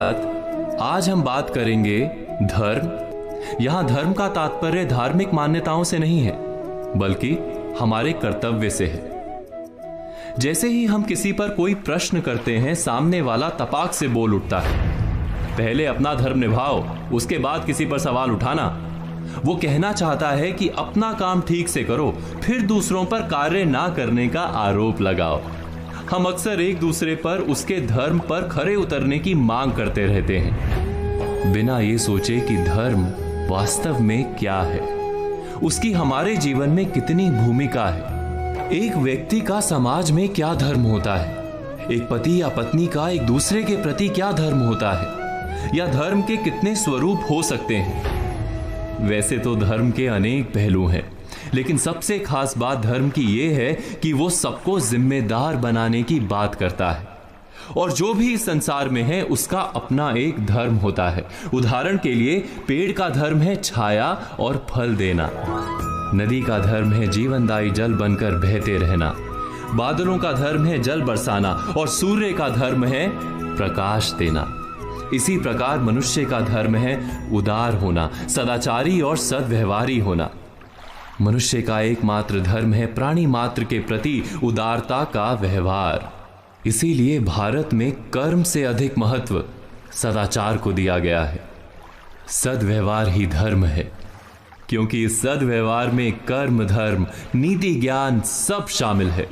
आज हम बात करेंगे धर्म। यहाँ धर्म का तात्पर्य धार्मिक मान्यताओं से नहीं है, बल्कि हमारे कर्तव्य से है। जैसे ही हम किसी पर कोई प्रश्न करते हैं, सामने वाला तपाक से बोल उठता है, पहले अपना धर्म निभाओ, उसके बाद किसी पर सवाल उठाना। वो कहना चाहता है कि अपना काम ठीक से करो, फिर दूसरों पर कार्य ना करने का आरोप लगाओ। हम अक्सर एक दूसरे पर उसके धर्म पर खरे उतरने की मांग करते रहते हैं, बिना ये सोचे कि धर्म वास्तव में क्या है, उसकी हमारे जीवन में कितनी भूमिका है। एक व्यक्ति का समाज में क्या धर्म होता है, एक पति या पत्नी का एक दूसरे के प्रति क्या धर्म होता है, या धर्म के कितने स्वरूप हो सकते हैं। वैसे तो धर्म के अनेक पहलू हैं, लेकिन सबसे खास बात धर्म की यह है कि वो सबको जिम्मेदार बनाने की बात करता है। और जो भी इस संसार में है, उसका अपना एक धर्म होता है। उदाहरण के लिए, पेड़ का धर्म है छाया और फल देना, नदी का धर्म है जीवनदायी जल बनकर बहते रहना, बादलों का धर्म है जल बरसाना, और सूर्य का धर्म है प्रकाश देना। इसी प्रकार मनुष्य का धर्म है उदार होना, सदाचारी और सद्व्यवहारी होना। मनुष्य का एकमात्र धर्म है प्राणी मात्र के प्रति उदारता का व्यवहार। इसीलिए भारत में कर्म से अधिक महत्व सदाचार को दिया गया है। सद्व्यवहार ही धर्म है, क्योंकि इस सद्व्यवहार में कर्म, धर्म, नीति, ज्ञान सब शामिल है।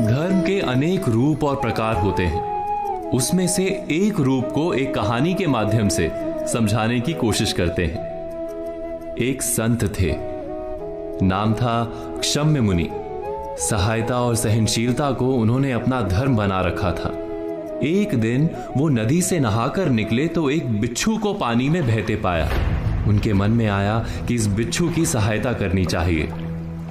धर्म के अनेक रूप और प्रकार होते हैं। उसमें से एक रूप को एक कहानी के माध्यम से समझाने की कोशिश करते हैं। एक संत थे, नाम था क्षम्य मुनि। सहायता और सहनशीलता को उन्होंने अपना धर्म बना रखा था। एक दिन वो नदी से नहाकर निकले तो एक बिच्छू को पानी में बहते पाया। उनके मन में आया कि इस बिच्छू की सहायता करनी चाहिए।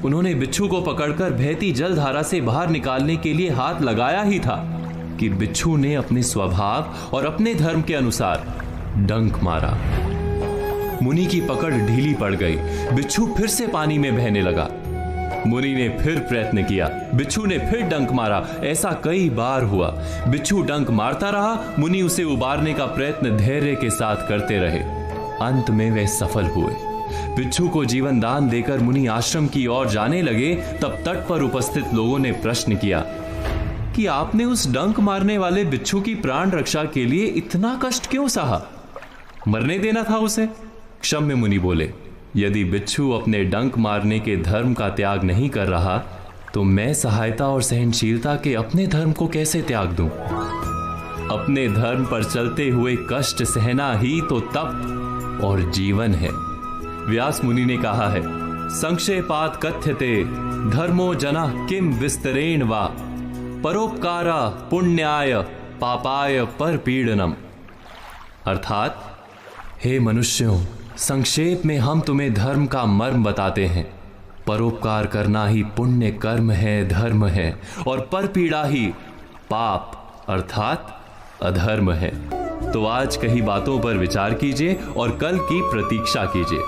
उन्होंने बिच्छू को पकड़कर बहती जलधारा से बाहर निकालने के लिए हाथ लगाया ही था कि बिच्छू ने अपने स्वभाव और अपने धर्म के अनुसार डंक मारा। मुनि की पकड़ ढीली पड़ गई। बिच्छू फिर से पानी में बहने लगा। मुनि ने फिर प्रयत्न किया, बिच्छू ने फिर डंक मारा। ऐसा कई बार हुआ। बिच्छू डंक मारता रहा, मुनि उसे उबारने का प्रयत्न धैर्य के साथ करते रहे। अंत में वे सफल हुए। बिच्छू को जीवन दान देकर मुनि आश्रम की ओर जाने लगे। तब तट पर उपस्थित लोगों ने प्रश्न किया कि आपने उस डंक मारने वाले बिच्छू की प्राण रक्षा के लिए इतना कष्ट क्यों सहा? मरने देना था उसे। क्षम्य मुनि बोले, यदि बिच्छू अपने डंक मारने के धर्म का त्याग नहीं कर रहा, तो मैं सहायता और सहनशीलता के अपने धर्म को कैसे त्याग दूं? अपने धर्म पर चलते हुए कष्ट सहना ही तो तप और जीवन है। व्यास मुनि ने कहा है, संक्षेपात कथ्यते धर्मो जना किम विस्तरेण वा परोपकारा पुण्याय पापाय परपीड़नम। अर्थात, हे मनुष्यों, संक्षेप में हम तुम्हें धर्म का मर्म बताते हैं। परोपकार करना ही पुण्य कर्म है, धर्म है, और परपीड़ा ही पाप अर्थात अधर्म है। तो आज कही बातों पर विचार कीजिए और कल की प्रतीक्षा कीजिए।